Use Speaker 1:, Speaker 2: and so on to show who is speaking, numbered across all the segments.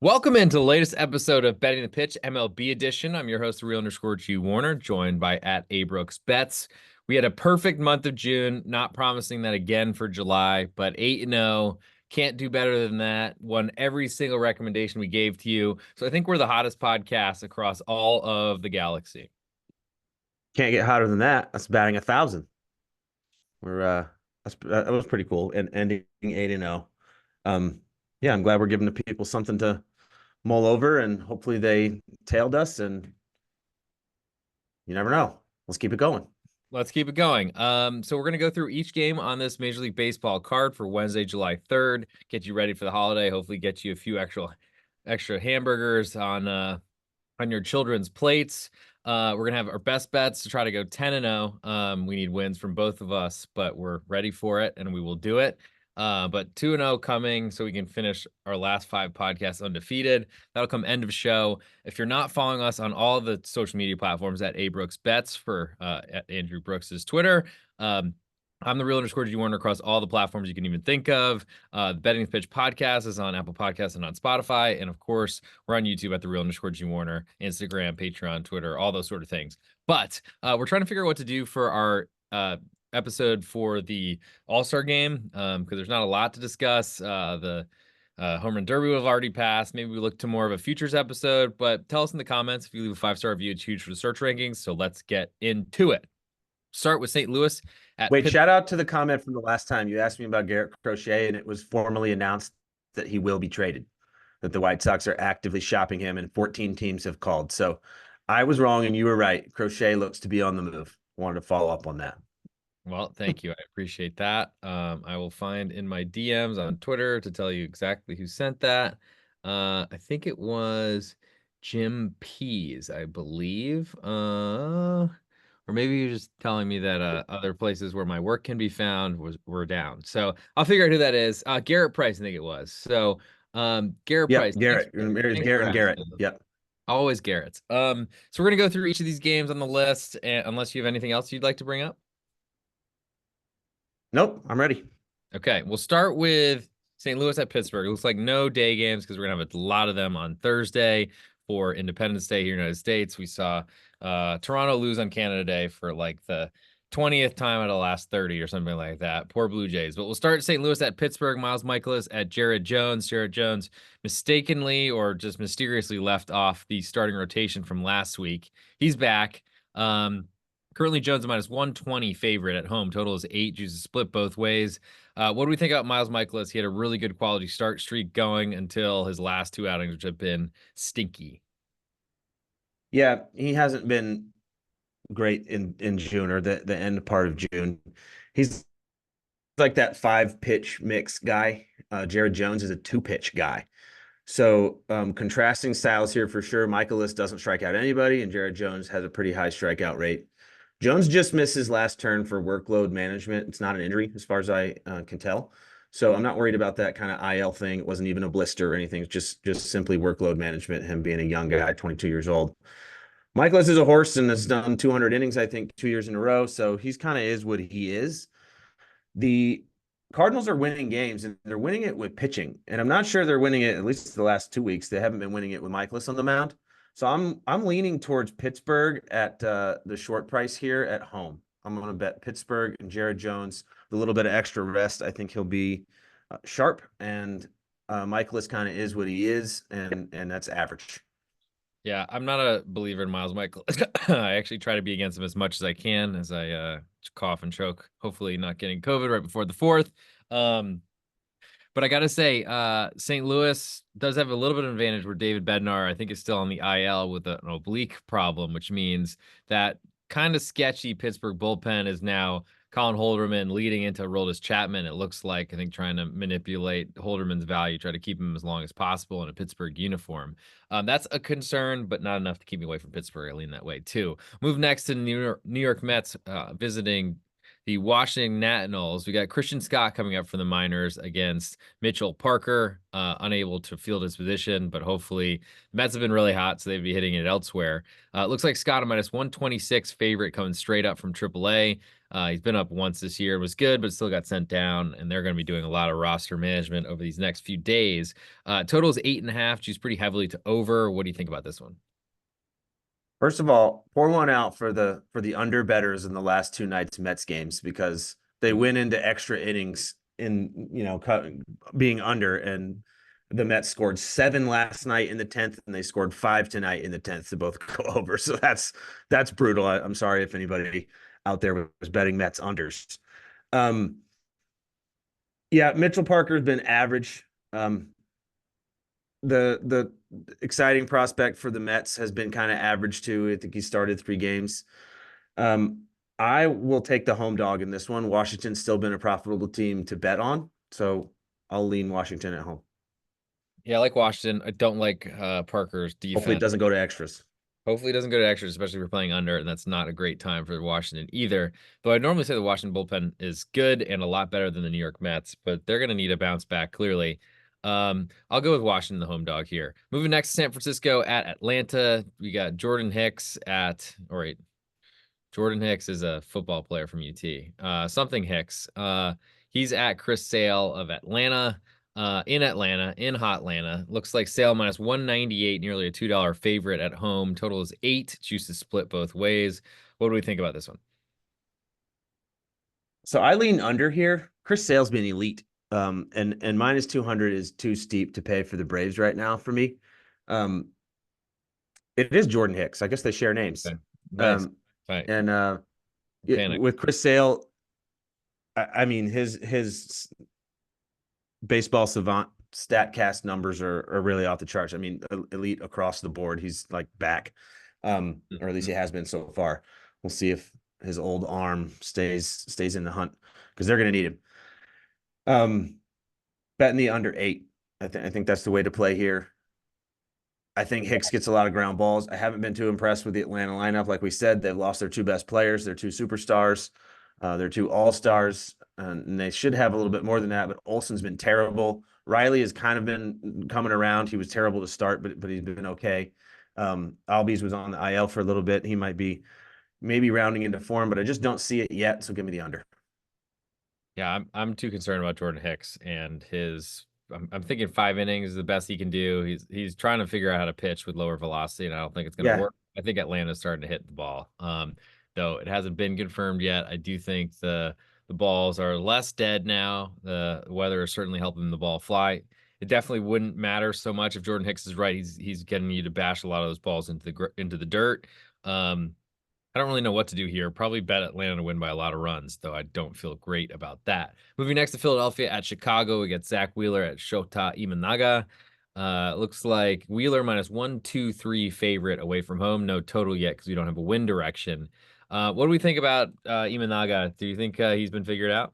Speaker 1: Welcome into the latest episode of Betting the Pitch, MLB edition. I'm your host, real_G Warner, joined by at @ABrooksBets. We had a perfect month of June, not promising that again for July, but 8-0, can't do better than that. Won every single recommendation we gave to you. So I think we're the hottest podcast across all of the galaxy.
Speaker 2: Can't get hotter than that. That's batting 1,000. That was pretty cool. And ending 8-0. Yeah, I'm glad we're giving the people something to mull over, and hopefully they tailed us. And you never know. Let's keep it going.
Speaker 1: Let's keep it going. So we're going to go through each game on this Major League Baseball card for Wednesday, July 3rd. Get you ready for the holiday. Hopefully, get you a few extra hamburgers on your children's plates. We're gonna have our best bets to try to go 10-0. We need wins from both of us, but we're ready for it and we will do it. But 2-0 coming, so we can finish our last 5 podcasts undefeated. That'll come end of show. If you're not following us on all the social media platforms at @ABrooksBets for at Andrew Brooks's Twitter, I'm the real_G Warner across all the platforms you can even think of. The Betting the Pitch podcast is on Apple Podcasts and on Spotify. And of course, we're on YouTube at the real_G Warner, Instagram, Patreon, Twitter, all those sort of things. But we're trying to figure out what to do for our episode for the All-Star game because there's not a lot to discuss. The Home Run Derby will have already passed. Maybe we look to more of a futures episode, but tell us in the comments. If you leave a 5-star review, it's huge for the search rankings. So let's get into it. Start with St. Louis at
Speaker 2: Wait, shout out to the comment from the last time you asked me about Garrett Crochet, and it was formally announced that he will be traded, that the White Sox are actively shopping him, and 14 teams have called. So I was wrong and you were right. Crochet looks to be on the move. Wanted to follow up on that.
Speaker 1: Well, thank you. I appreciate that. I will find in my DMs on Twitter to tell you exactly who sent that. I think it was Jim Pease, I believe. Or maybe you're just telling me that other places where my work can be found were down. So I'll figure out who that is. Garrett Price, I think it was. So Garrett
Speaker 2: Yep,
Speaker 1: Price.
Speaker 2: Garrett.
Speaker 1: Thanks
Speaker 2: There's
Speaker 1: for
Speaker 2: Garrett and Garrett.
Speaker 1: asking.
Speaker 2: Yep.
Speaker 1: Always Garrett's. So we're gonna go through each of these games on the list, and unless you have anything else you'd like to bring up.
Speaker 2: Nope, I'm ready.
Speaker 1: Okay, we'll start with St. Louis at Pittsburgh. It looks like no day games because we're gonna have a lot of them on Thursday for Independence Day here in the United States. We saw Toronto lose on Canada Day for like the 20th time out of the last 30 or something like that. Poor Blue Jays. But we'll start St. Louis at Pittsburgh. Miles Michaelis at Jared Jones. Jared Jones mistakenly or just mysteriously left off the starting rotation from last week. He's back. Currently, Jones minus 120 favorite at home. Total is 8. Juices split both ways. What do we think about Miles Michaelis? He had a really good quality start streak going until his last 2 outings, which have been stinky.
Speaker 2: Yeah, he hasn't been great in June or the end part of June. He's like that 5-pitch mix guy. Jared Jones is a 2-pitch guy. So contrasting styles here for sure. Michaelis doesn't strike out anybody, and Jared Jones has a pretty high strikeout rate. Jones just missed his last turn for workload management. It's not an injury as far as I can tell. So I'm not worried about that kind of IL thing. It wasn't even a blister or anything. It's just simply workload management, him being a young guy, 22 years old. Michaelis is a horse and has done 200 innings, I think, 2 years in a row. So he's kind of is what he is. The Cardinals are winning games, and they're winning it with pitching. And I'm not sure they're winning it, at least the last 2 weeks. They haven't been winning it with Michaelis on the mound. So I'm leaning towards Pittsburgh at the short price here at home. I'm going to bet Pittsburgh and Jared Jones. The little bit of extra rest, I think he'll be sharp. And Michaelis kind of is what he is, and that's average.
Speaker 1: Yeah, I'm not a believer in Miles Michaelis. I actually try to be against him as much as I can as I cough and choke. Hopefully not getting COVID right before the 4th. But I got to say, St. Louis does have a little bit of advantage where David Bednar, I think, is still on the IL with an oblique problem, which means that kind of sketchy Pittsburgh bullpen is now Colin Holderman leading into Aroldis Chapman. It looks like, I think, trying to manipulate Holderman's value, try to keep him as long as possible in a Pittsburgh uniform. That's a concern, but not enough to keep me away from Pittsburgh. I lean that way, too. Move next to New York Mets visiting the Washington Nationals. We got Christian Scott coming up from the minors against Mitchell Parker, unable to field his position, but hopefully the Mets have been really hot, so they'd be hitting it elsewhere. It looks like Scott a minus 126 favorite coming straight up from AAA. He's been up once this year, was good, but still got sent down, and they're going to be doing a lot of roster management over these next few days. Total is 8.5, juice pretty heavily to over. What do you think about this one?
Speaker 2: First of all, pour one out for the under betters in the last two nights Mets games because they went into extra innings in being under, and the Mets scored 7 last night in the 10th, and they scored 5 tonight in the 10th to both go over. So that's brutal. I'm sorry if anybody out there was betting Mets unders. Yeah, Mitchell Parker's been average. The exciting prospect for the Mets has been kind of average too. I think he started 3 games. I will take the home dog in this one. Washington's still been a profitable team to bet on, so I'll lean Washington at home.
Speaker 1: Yeah, I like Washington. I don't like Parker's
Speaker 2: Hopefully, it
Speaker 1: defense.
Speaker 2: doesn't go to extras.
Speaker 1: Hopefully, it doesn't go to extras, especially if we're playing under, and that's not a great time for Washington either. Though I'd normally say the Washington bullpen is good and a lot better than the New York Mets, but they're going to need a bounce back clearly. I'll go with Washington, the home dog here. Moving next to San Francisco at Atlanta, we got Jordan Hicks at, all right, Jordan Hicks is a football player from UT. Something Hicks. He's at Chris Sale of Atlanta. In Atlanta, in Hot Atlanta. Looks like Sale minus 198, nearly a $2 favorite at home. Total is 8. Juices split both ways. What do we think about this one?
Speaker 2: So I lean under here. Chris Sale's been elite. And minus 200 is too steep to pay for the Braves right now for me. It is Jordan Hicks. I guess they share names.
Speaker 1: Okay. Nice.
Speaker 2: Um,
Speaker 1: Right.
Speaker 2: and
Speaker 1: Panic.
Speaker 2: with Chris Sale, I mean his baseball savant statcast numbers are really off the charts. I mean, elite across the board. He's like back, or at least he has been so far. We'll see if his old arm stays in the hunt because they're going to need him. Betting the under 8. I think that's the way to play here. I think Hicks gets a lot of ground balls. I haven't been too impressed with the Atlanta lineup. Like we said, they've lost their 2 best players, their 2 superstars, their 2 all-stars, and they should have a little bit more than that. But Olson's been terrible. Riley has kind of been coming around. He was terrible to start, but he's been okay. Albies was on the IL for a little bit. He might be maybe rounding into form, but I just don't see it yet. So give me the under.
Speaker 1: Yeah, I'm too concerned about Jordan Hicks and his. I'm thinking 5 innings is the best he can do. He's trying to figure out how to pitch with lower velocity, and I don't think it's going to
Speaker 2: Yeah,
Speaker 1: work. I think Atlanta's starting to hit the ball. Though it hasn't been confirmed yet. I do think the balls are less dead now. The weather is certainly helping the ball fly. It definitely wouldn't matter so much if Jordan Hicks is right. He's getting you to bash a lot of those balls into the dirt. I don't really know what to do here. Probably bet Atlanta to win by a lot of runs, though I don't feel great about that. Moving next to Philadelphia at Chicago, we get Zach Wheeler at Shota Imanaga. Looks like Wheeler minus 123 favorite away from home. No total yet because we don't have a wind direction. What do we think about Imanaga? Do you think he's been figured out?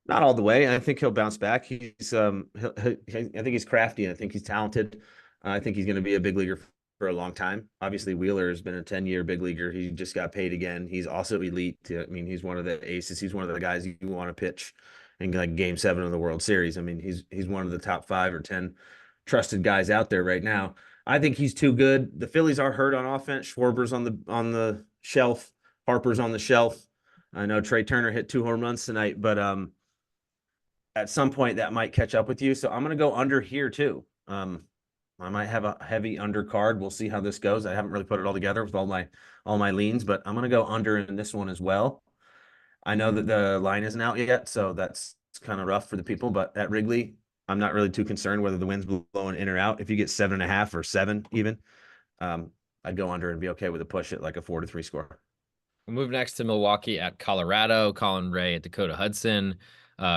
Speaker 2: not all the way. I think he'll bounce back. I think he's crafty. I think he's talented. I think he's going to be a big leaguer for a long time. Obviously, Wheeler has been a 10-year big leaguer. He just got paid again. He's also elite. I mean, he's one of the aces. He's one of the guys you want to pitch in like Game 7 of the World Series. I mean, he's one of the top 5 or 10 trusted guys out there right now. I think he's too good. The Phillies are hurt on offense. Schwarber's on the shelf. Harper's on the shelf. I know Trey Turner hit 2 home runs tonight, but at some point that might catch up with you. So I'm going to go under here too. I might have a heavy undercard. We'll see how this goes. I haven't really put it all together with all my leans, but I'm going to go under in this one as well. I know that the line isn't out yet, so that's kind of rough for the people. But at Wrigley, I'm not really too concerned whether the wind's blowing in or out. If you get 7.5 or 7 even, I'd go under and be okay with a push at like a 4-3 score.
Speaker 1: We'll move next to Milwaukee at Colorado. Colin Ray at Dakota Hudson.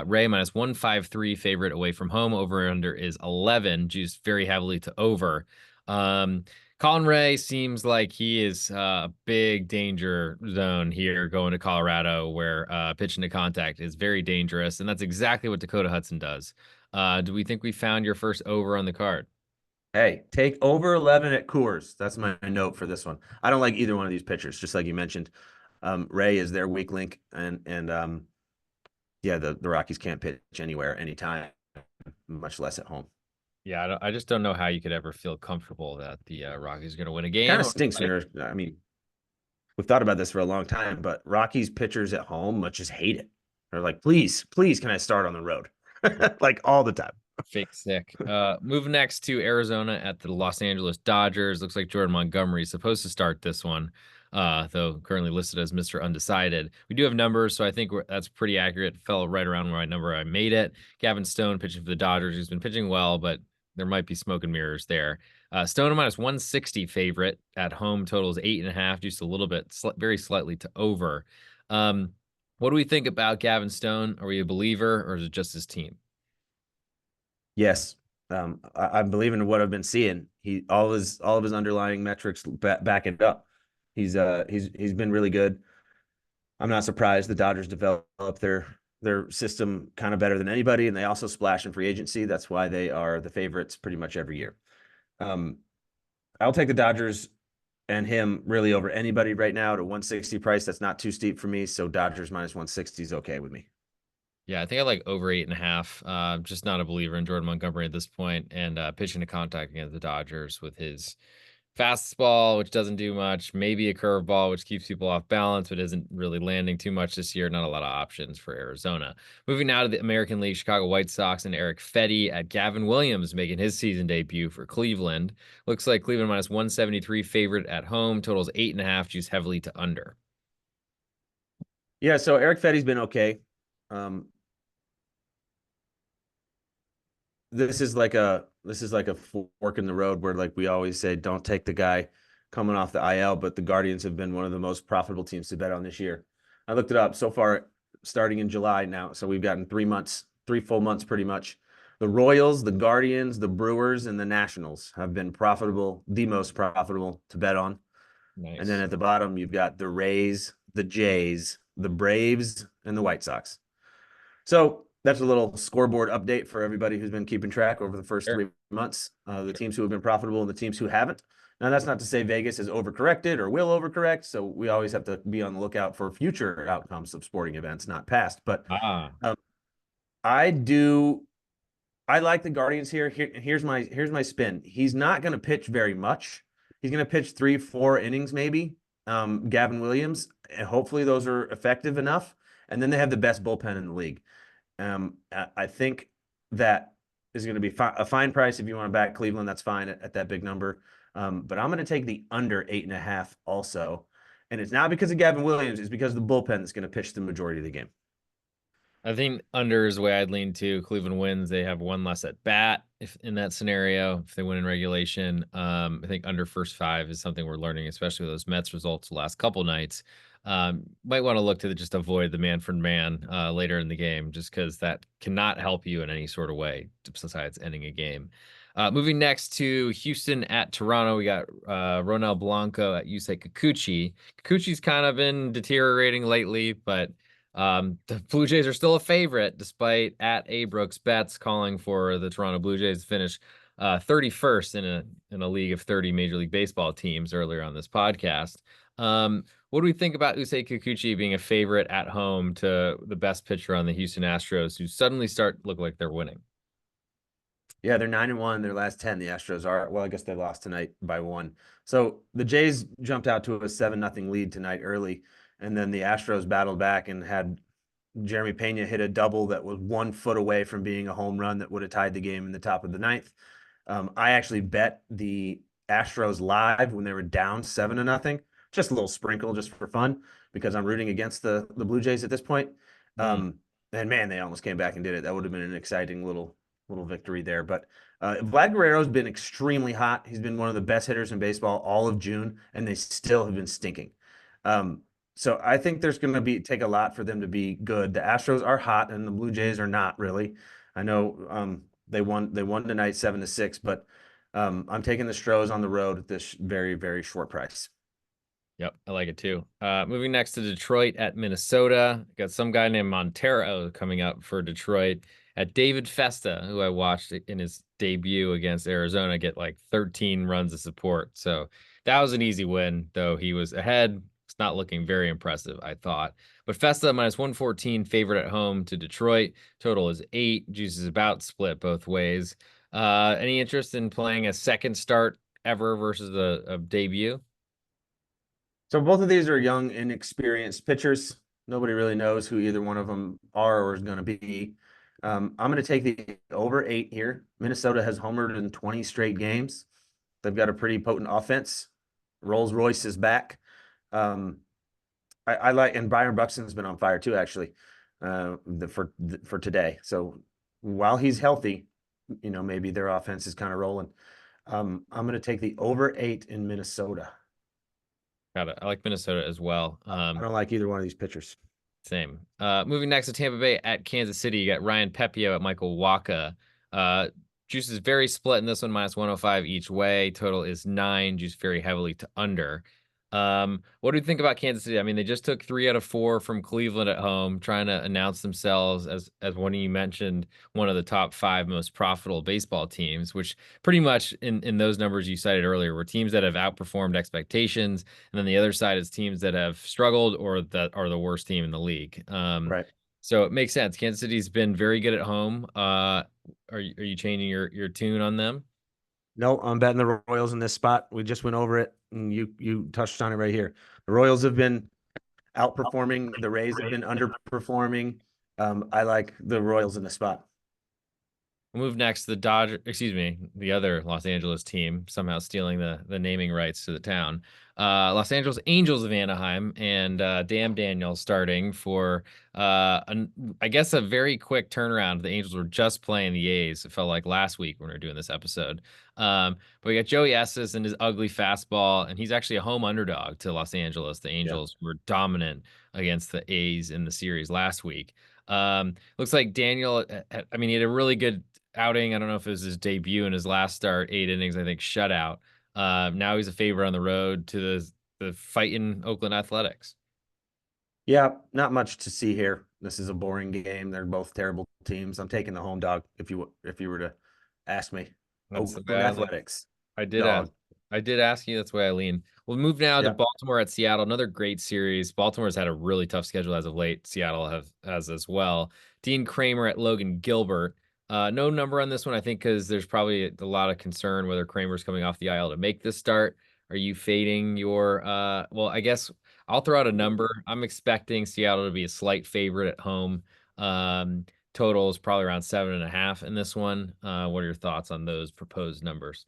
Speaker 1: Ray minus 153 favorite away from home. Over under is 11. Juiced very heavily to over. Colin Ray seems like he is a big danger zone here going to Colorado where pitching to contact is very dangerous. And that's exactly what Dakota Hudson does. Do we think we found your first over on the card?
Speaker 2: Hey, take over 11 at Coors. That's my note for this one. I don't like either one of these pitchers, just like you mentioned. Ray is their weak link, and yeah, the Rockies can't pitch anywhere, anytime, much less at home.
Speaker 1: Yeah, I just don't know how you could ever feel comfortable that the Rockies are going to win a
Speaker 2: Kind
Speaker 1: game.
Speaker 2: of stinks when you're. I mean, we've thought about this for a long time, but Rockies pitchers at home much just hate it. They're like, please, please, can I start on the road? Like all the time.
Speaker 1: Fake sick. Moving next to Arizona at the Los Angeles Dodgers. Looks like Jordan Montgomery is supposed to start this one, though currently listed as Mr. Undecided. We do have numbers, so I think that's pretty accurate. Fell right around my number. I made it. Gavin Stone pitching for the Dodgers, who's been pitching well, but there might be smoke and mirrors there. Stone minus 160 favorite at home. Totals 8.5, just a little bit, very slightly to over. What do we think about Gavin Stone? Are we a believer, or is it just his team?
Speaker 2: Yes, I'm believing in what I've been seeing. He all of his underlying metrics back it up. He's been really good. I'm not surprised the Dodgers developed their system kind of better than anybody, and they also splash in free agency. That's why they are the favorites pretty much every year. Um, I'll take the Dodgers and him really over anybody right now at a 160 price. That's not too steep for me. So Dodgers minus 160 is okay with me.
Speaker 1: Yeah, I think I like over 8.5. Just not a believer in Jordan Montgomery at this point, and pitching to contact against the Dodgers with his fastball, which doesn't do much, maybe a curveball, which keeps people off balance, but isn't really landing too much this year. Not a lot of options for Arizona. Moving now to the American League, Chicago White Sox and Eric Fetty at Gavin Williams making his season debut for Cleveland. Looks like Cleveland minus 173 favorite at home. Totals 8.5, juice heavily to under.
Speaker 2: Yeah, so Eric Fetty's been okay. Um, this is like a fork in the road where like we always say don't take the guy coming off the IL, but the Guardians have been one of the most profitable teams to bet on this year. I looked it up so far, starting in July now, so we've gotten 3 months, 3 full months pretty much. The Royals, the Guardians, the Brewers, and the Nationals have been profitable, the most profitable to bet on. And then
Speaker 1: Nice.
Speaker 2: at the bottom, you've got the Rays, the Jays, the Braves, and the White Sox. So that's a little scoreboard update for everybody who's been keeping track over the first
Speaker 1: Sure.
Speaker 2: 3 months. The teams who have been profitable and the teams who haven't. Now, that's not to say Vegas has overcorrected or will overcorrect. So we always have to be on the lookout for future outcomes of sporting events, not past. But
Speaker 1: Ah,
Speaker 2: um, I do. I like the Guardians here. Here's my spin. He's not going to pitch very much. He's going to pitch 3-4 innings maybe. Gavin Williams. And hopefully those are effective enough. And then they have the best bullpen in the league. I think that is going to be a fine price if you want to back Cleveland. That's fine at that big number. But I'm going to take the under 8.5 also. And it's not because of Gavin Williams. It's because of the bullpen that's going to pitch the majority of the game.
Speaker 1: I think under is the way I'd lean to. Cleveland wins. They have one less at bat if in that scenario, if they win in regulation. I think under first five is something we're learning, especially with those Mets results the last couple nights. Might want to look to just avoid the man for man later in the game, just because that cannot help you in any sort of way besides ending a game. Moving next to Houston at Toronto, we got Ronel Blanco at Yusei Kikuchi. Kikuchi's kind of been deteriorating lately, but the Blue Jays are still a favorite, despite at A Brooks bets calling for the Toronto Blue Jays to finish 31st in a league of 30 Major League Baseball teams earlier on this podcast. What do we think about Usei Kikuchi being a favorite at home to the best pitcher on the Houston Astros, who suddenly look like they're winning?
Speaker 2: Yeah, they're 9-1. Their last 10. The Astros are, well, I guess they lost tonight by 1. So the Jays jumped out to a 7-0 lead tonight early, and then the Astros battled back and had Jeremy Pena hit a double that was 1 foot away from being a home run that would have tied the game in the top of the ninth. I actually bet the Astros live when they were down 7-0, just a little sprinkle just for fun because I'm rooting against the Blue Jays at this point.
Speaker 1: Hmm.
Speaker 2: And man, they almost came back and did it. That would have been an exciting little victory there. But Vlad Guerrero's been extremely hot. He's been one of the best hitters in baseball all of June, and they still have been stinking. So I think there's going to take a lot for them to be good. The Astros are hot, and the Blue Jays are not really. I know they won tonight 7-6, but I'm taking the Stros on the road at this very, very short price.
Speaker 1: Yep, I like it too. Moving next to Detroit at Minnesota. Got some guy named Montero coming up for Detroit at David Festa, who I watched in his debut against Arizona get like 13 runs of support. So that was an easy win, though he was ahead. It's not looking very impressive, I thought. But Festa minus 114 favorite at home to Detroit. Total is 8. Juice is about split both ways. Any interest in playing a second start ever versus a debut?
Speaker 2: So both of these are young, inexperienced pitchers. Nobody really knows who either one of them are or is going to be. I'm going to take the over 8 here. Minnesota has homered in 20 straight games. They've got a pretty potent offense. Rolls Royce is back. Um, I like, and Byron Buxton's been on fire too, actually, for today. So while he's healthy, maybe their offense is kind of rolling. I'm going to take the over 8 in Minnesota.
Speaker 1: Got it. I like Minnesota as well.
Speaker 2: I don't like either one of these pitchers.
Speaker 1: Same. Moving next to Tampa Bay at Kansas City, you got Ryan Pepio at Michael Waka. Juice is very split in this one, minus 105 each way. Total is 9. Juice very heavily to under. What do you think about Kansas City? I mean, they just took 3 out of 4 from Cleveland at home, trying to announce themselves as one of you mentioned, one of the top 5 most profitable baseball teams, which pretty much in those numbers you cited earlier were teams that have outperformed expectations, and then the other side is teams that have struggled or that are the worst team in the league.
Speaker 2: Right.
Speaker 1: So it makes sense. Kansas City's been very good at home. Are you changing your tune on them?
Speaker 2: No, I'm betting the Royals in this spot. We just went over it, and you touched on it right here. The Royals have been outperforming. The Rays have been underperforming. I like the Royals in the spot.
Speaker 1: We'll move next to the other Los Angeles team, somehow stealing the naming rights to the town. Los Angeles Angels of Anaheim and Damn Daniel starting for I guess a very quick turnaround. The Angels were just playing the A's. It felt like last week when we were doing this episode. But we got Joey Estes and his ugly fastball, and he's actually a home underdog to Los Angeles. The
Speaker 2: Yeah.
Speaker 1: Angels were dominant against the A's in the series last week. Looks like Daniel, I mean, he had a really good outing. I don't know if it was his debut in his last start, 8 innings, I think, shutout. Now he's a favorite on the road to the fighting Oakland Athletics.
Speaker 2: Yeah, not much to see here. This is a boring game. They're both terrible teams. I'm taking the home dog if you were to ask me.
Speaker 1: That's the way
Speaker 2: Oakland
Speaker 1: I lean.
Speaker 2: Athletics
Speaker 1: I did ask.
Speaker 2: dog.
Speaker 1: I did ask you. That's why I lean. We'll move now to
Speaker 2: Yeah.
Speaker 1: Baltimore at Seattle. Another great series. Baltimore's had a really tough schedule as of late. Seattle has as well. Dean Kramer at Logan Gilbert. No number on this one, I think, because there's probably a lot of concern whether Kramer's coming off the aisle to make this start. Are you fading your well, I guess I'll throw out a number. I'm expecting Seattle to be a slight favorite at home. Total is probably around 7.5 in this one. What are your thoughts on those proposed numbers?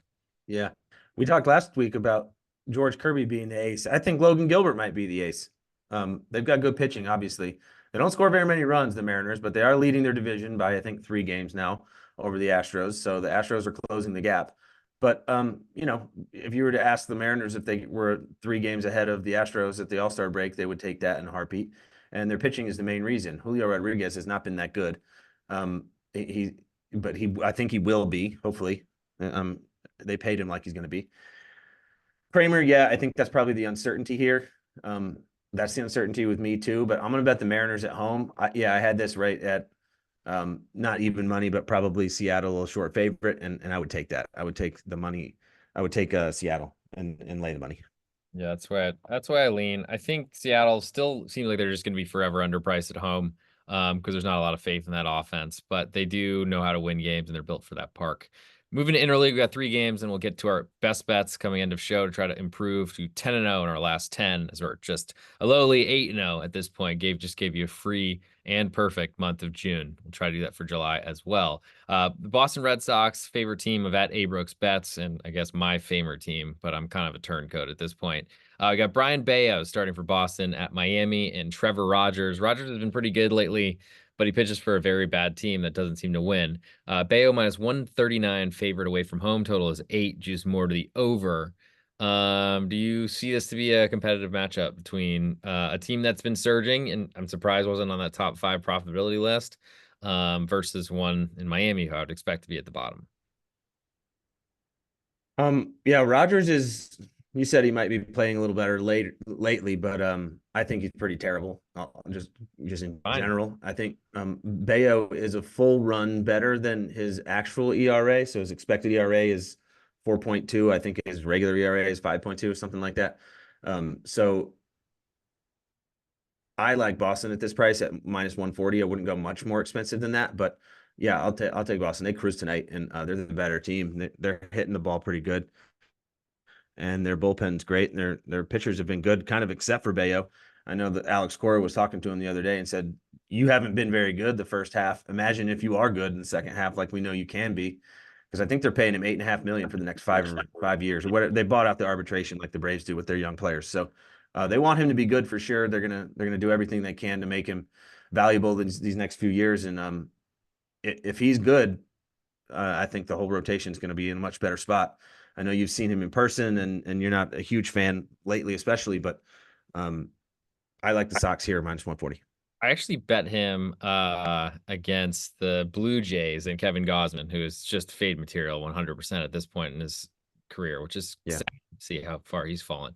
Speaker 2: Yeah. We talked last week about George Kirby being the ace. I think Logan Gilbert might be the ace. They've got good pitching, obviously. They don't score very many runs, the Mariners, but they are leading their division by, I think, 3 games now over the Astros. So the Astros are closing the gap. But, if you were to ask the Mariners if they were 3 games ahead of the Astros at the All-Star break, they would take that in a heartbeat. And their pitching is the main reason. Julio Rodriguez has not been that good. I think he will be, hopefully. They paid him like he's going to be. Kramer, yeah, I think that's probably the uncertainty here. That's the uncertainty with me too, but I'm going to bet the Mariners at home. I had this right at not even money, but probably Seattle a short favorite, and I would take that. I would take the money. I would take Seattle and lay the money.
Speaker 1: Yeah, that's why I lean. I think Seattle still seems like they're just going to be forever underpriced at home because there's not a lot of faith in that offense, but they do know how to win games and they're built for that park. Moving to interleague, we got 3 games, and we'll get to our best bets coming end of show to try to improve to 10-0 in our last 10, as we're just a lowly 8-0 at this point. Just gave you a free and perfect month of June. We'll try to do that for July as well. The Boston Red Sox, favorite team of at A Brooks Bets, and I guess my favorite team, but I'm kind of a turncoat at this point. We got Brian Bayo starting for Boston at Miami, and Trevor Rogers. Rogers has been pretty good lately, but he pitches for a very bad team that doesn't seem to win. Bayo minus 139 favorite away from home. Total is 8, juice more to the over. Do you see this to be a competitive matchup between a team that's been surging, and I'm surprised wasn't on that top 5 profitability list, versus one in Miami who I would expect to be at the bottom?
Speaker 2: Yeah, Rogers is. You said he might be playing a little better lately, but I think he's pretty terrible. Just in
Speaker 1: Fine.
Speaker 2: general, I think Bayo is a full run better than his actual ERA. So his expected ERA is 4.2. I think his regular ERA is 5.2 or something like that. So I like Boston at this price at minus 140. I wouldn't go much more expensive than that, but yeah, I'll take Boston. They cruise tonight, and they're the better team. They're hitting the ball pretty good, and their bullpen's great, and their pitchers have been good, kind of except for Bayo. I know that Alex Cora was talking to him the other day and said, "You haven't been very good the first half. Imagine if you are good in the second half, like we know you can be." Because I think they're paying him $8.5 million for the next 5 years, or whatever. They bought out the arbitration like the Braves do with their young players. So they want him to be good for sure. They're gonna do everything they can to make him valuable these next few years. And if he's good, I think the whole rotation is going to be in a much better spot. I know you've seen him in person, and you're not a huge fan lately, especially, but um, I like the Sox here minus 140.
Speaker 1: I actually bet him against the Blue Jays and Kevin Gausman, who is just fade material 100% at this point in his career, which is
Speaker 2: Yeah.
Speaker 1: sad to see how far he's fallen.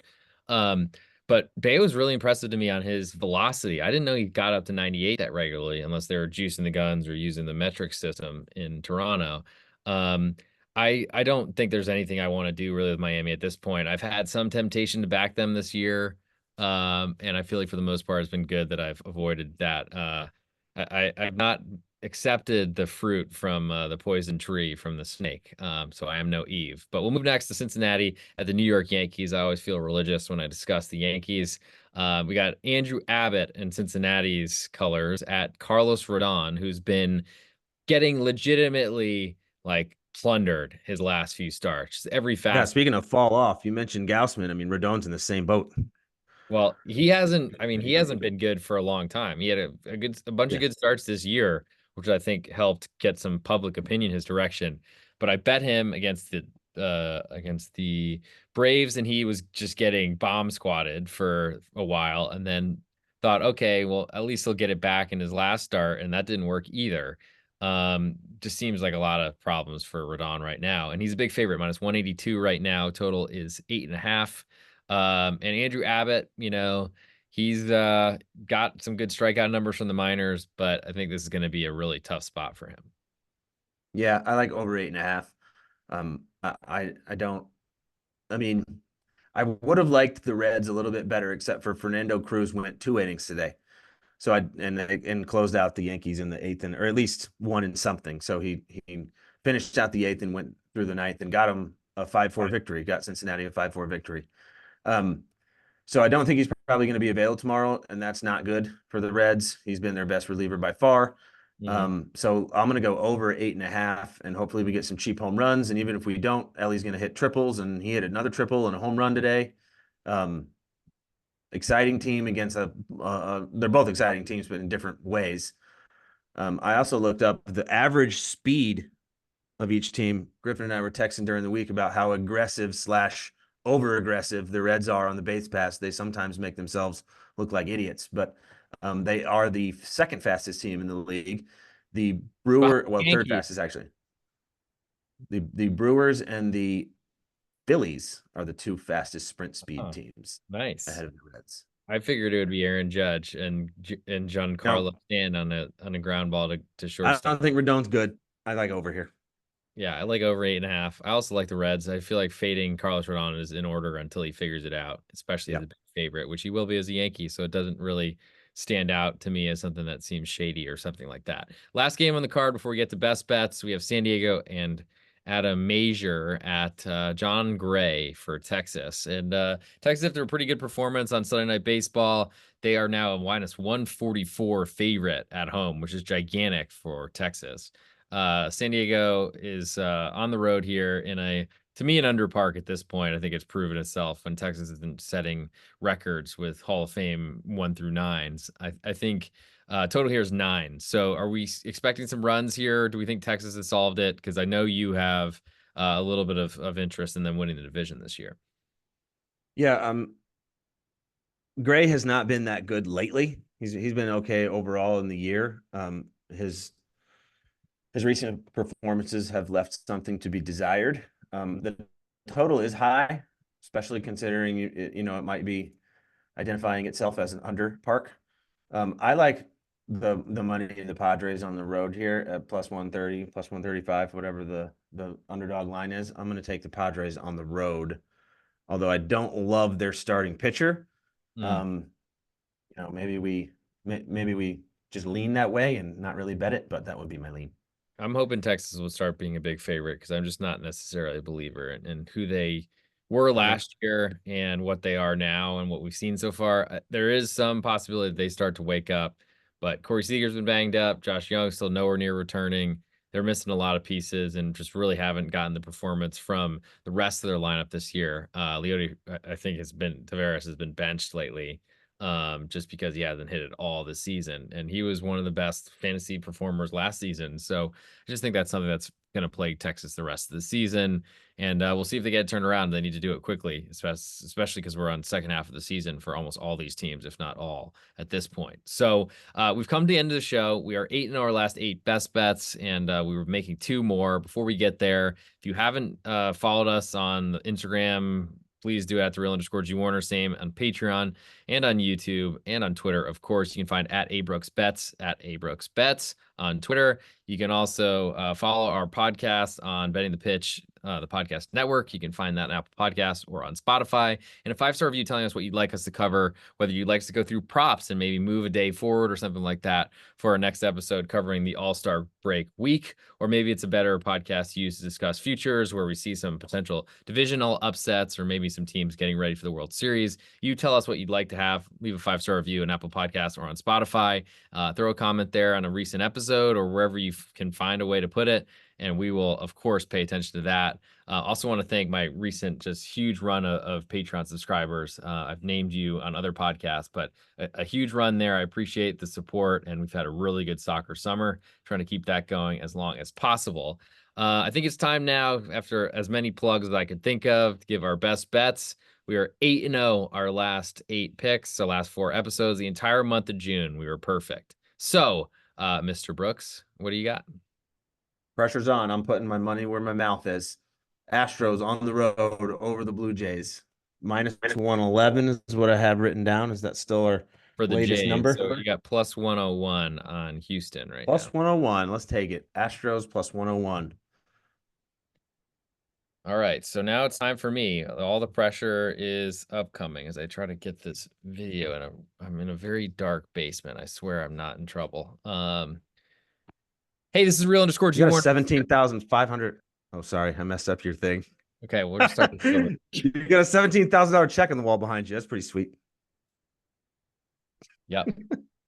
Speaker 1: Um, but Bay was really impressive to me on his velocity. I didn't know he got up to 98 that regularly, unless they were juicing the guns or using the metric system in Toronto. Um, I don't think there's anything I want to do really with Miami at this point. I've had some temptation to back them this year. And I feel like for the most part, it's been good that I've avoided that. I've not accepted the fruit from the poison tree from the snake. So I am no Eve. But we'll move next to Cincinnati at the New York Yankees. I always feel religious when I discuss the Yankees. We got Andrew Abbott in Cincinnati's colors at Carlos Rodon, who's been getting legitimately like plundered his last few starts. Every
Speaker 2: Yeah.
Speaker 1: fast.
Speaker 2: Speaking of fall off, you mentioned Gausman. I mean, Rodon's in the same boat.
Speaker 1: Well, he hasn't. I mean, he hasn't been good for a long time. He had a bunch of
Speaker 2: Yeah.
Speaker 1: good starts this year, which I think helped get some public opinion his direction. But I bet him against the Braves, and he was just getting bomb squatted for a while, and then thought, okay, well, at least he'll get it back in his last start, and that didn't work either. Just seems like a lot of problems for Rodon right now, and he's a big favorite, minus 182 right now. Total is 8.5. And Andrew Abbott, he's got some good strikeout numbers from the minors, but I think this is going to be a really tough spot for him.
Speaker 2: Yeah. I like over 8.5. I don't, I mean, I would have liked the Reds a little bit better, except for Fernando Cruz went 2 innings today. So and closed out the Yankees in the eighth, or at least one in something. So he finished out the eighth and went through the ninth and got him a 5-4 victory. Got Cincinnati a 5-4 victory. So I don't think he's probably going to be available tomorrow, and that's not good for the Reds. He's been their best reliever by far.
Speaker 1: Mhm.
Speaker 2: So I'm going to go over 8.5, and hopefully we get some cheap home runs. And even if we don't, Ellie's going to hit triples, and he hit another triple and a home run today. Exciting team against they're both exciting teams, but in different ways. I also looked up the average speed of each team. Griffin and I were texting during the week about how aggressive / over aggressive the Reds are on the base pass. They sometimes make themselves look like idiots, but they are the second fastest team in the league. The third
Speaker 1: Yankees.
Speaker 2: fastest actually. The Brewers and the Phillies are the two fastest sprint speed
Speaker 1: Oh,
Speaker 2: teams
Speaker 1: nice.
Speaker 2: ahead of the Reds.
Speaker 1: I figured it would be Aaron Judge and
Speaker 2: Now,
Speaker 1: Giancarlo Stanton on a ground ball to
Speaker 2: I
Speaker 1: shortstop.
Speaker 2: don't think Rodon's good. I like over here.
Speaker 1: Yeah, I like over 8.5. I also like the Reds. I feel like fading Carlos Rodon is in order until he figures it out, especially as
Speaker 2: Yeah.
Speaker 1: a big favorite, which he will be as a Yankee. So it doesn't really stand out to me as something that seems shady or something like that. Last game on the card before we get to best bets, we have San Diego and Adam Major at John Gray for Texas. And Texas, after a pretty good performance on Sunday Night Baseball, they are now a minus 144 favorite at home, which is gigantic for Texas. San Diego is on the road here in to me, an underpark at this point. I think it's proven itself when Texas has been setting records with Hall of Fame 1 through 9s. I think total here is 9. So are we expecting some runs here? Do we think Texas has solved it? Because I know you have a little bit of interest in them winning the division this year.
Speaker 2: Yeah. Gray has not been that good lately. He's been okay overall in the year. His recent performances have left something to be desired. The total is high, especially considering it might be identifying itself as an under park. I like the money in the Padres on the road here at plus 130, plus 135, whatever the underdog line is. I'm going to take the Padres on the road, although I don't love their starting pitcher.
Speaker 1: Mm.
Speaker 2: Um, maybe maybe we just lean that way and not really bet it, but that would be my lean.
Speaker 1: I'm hoping Texas will start being a big favorite because I'm just not necessarily a believer in who they were
Speaker 2: Okay.
Speaker 1: last year and what they are now and what we've seen so far. There is some possibility they start to wake up, but Corey Seager's been banged up. Josh Young's still nowhere near returning. They're missing a lot of pieces and just really haven't gotten the performance from the rest of their lineup this year. Leody, I think, Tavares has been benched lately, just because he hasn't hit it all this season. And he was one of the best fantasy performers last season. So I just think that's something that's going to plague Texas the rest of the season. And we'll see if they get it turned around. They need to do it quickly, especially because we're on second half of the season for almost all these teams, if not all, at this point. So we've come to the end of the show. We are 8-0 our last 8 best bets, and we were making 2 more. Before we get there, if you haven't followed us on Instagram, please do at the real_G Warner. Same on Patreon and on YouTube and on Twitter. Of course, you can find at @ABrooksBets on Twitter. You can also follow our podcast on Betting the Pitch, the podcast network. You can find that on Apple Podcasts or on Spotify. And a 5-star review telling us what you'd like us to cover, whether you'd like us to go through props and maybe move a day forward or something like that for our next episode covering the All-Star break week. Or maybe it's a better podcast to use to discuss futures where we see some potential divisional upsets or maybe some teams getting ready for the World Series. You tell us what you'd like to have. Leave a 5-star review on Apple Podcasts or on Spotify. Throw a comment there on a recent episode or wherever you can find a way to put it, and we will, of course, pay attention to that. Also want to thank my recent just huge run of Patreon subscribers. I've named you on other podcasts, but a huge run there. I appreciate the support, and we've had a really good soccer summer, trying to keep that going as long as possible. I think it's time now, after as many plugs as I could think of, to give our best bets. We are 8-0 our last 8 picks, our last 4 episodes. The entire month of June, we were perfect. So, Mr. Brooks, what do you got?
Speaker 2: Pressure's on. I'm putting my money where my mouth is. Astros on the road over the Blue Jays. Minus 111 is what I have written down. Is that still our
Speaker 1: For the
Speaker 2: latest
Speaker 1: Jays,
Speaker 2: number?
Speaker 1: so you got plus 101 on Houston right
Speaker 2: Plus
Speaker 1: now.
Speaker 2: 101. Let's take it. Astros plus 101.
Speaker 1: All right, so now it's time for me. All the pressure is upcoming as I try to get this video, and I'm in a very dark basement. I swear I'm not in trouble. Hey, this is real_G
Speaker 2: You got a
Speaker 1: Warner.
Speaker 2: 17,500. Oh, sorry. I messed up your thing.
Speaker 1: Okay, we'll just start this over.
Speaker 2: You got a $17,000 check on the wall behind you. That's pretty sweet.
Speaker 1: Yep.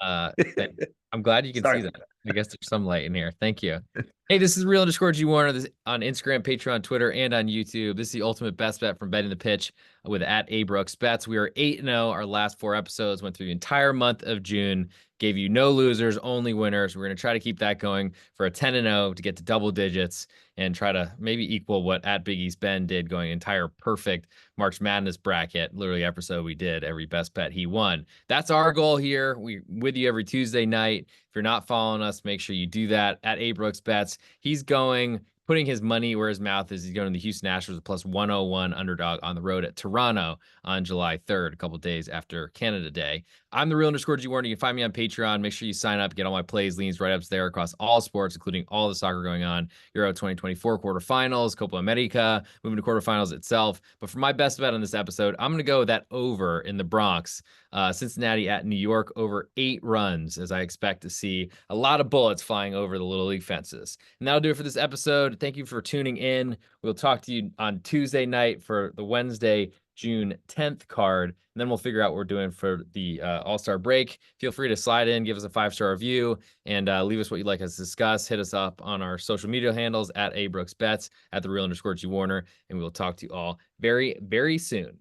Speaker 1: I'm glad you can
Speaker 2: Sorry.
Speaker 1: see that. I guess there's some light in here. Thank you. Hey, this is real_G Warner. This on Instagram, Patreon, Twitter, and on YouTube. This is the ultimate best bet from Betting the Pitch with @ABrooksBets. We are 8-0. Our last 4 episodes went through the entire month of June. Gave you no losers, only winners. We're going to try to keep that going for a 10-0 to get to double digits and try to maybe equal what @BigEastBen did, going entire perfect March Madness bracket. Literally episode we did, every best bet he won. That's our goal here. We with you every Tuesday night. If you're not following us, make sure you do that @ABrooksBets. He's putting his money where his mouth is. He's going to the Houston Astros with plus 101 underdog on the road at Toronto on July 3rd, a couple days after Canada Day. I'm the real_G Warner. You can find me on Patreon. Make sure you sign up, get all my plays, leans, write-ups there across all sports, including all the soccer going on. Euro 2024 quarterfinals, Copa America, moving to quarterfinals itself. But for my best bet on this episode, I'm going to go that over in the Bronx. Cincinnati at New York over 8 runs, as I expect to see a lot of bullets flying over the Little League fences. And that'll do it for this episode. Thank you for tuning in. We'll talk to you on Tuesday night for the Wednesday, June 10th card. And then we'll figure out what we're doing for the All-Star break. Feel free to slide in, give us a 5-star review, and leave us what you'd like us to discuss. Hit us up on our social media handles @ABrooksBets, @the real_G Warner, and we'll talk to you all very, very soon.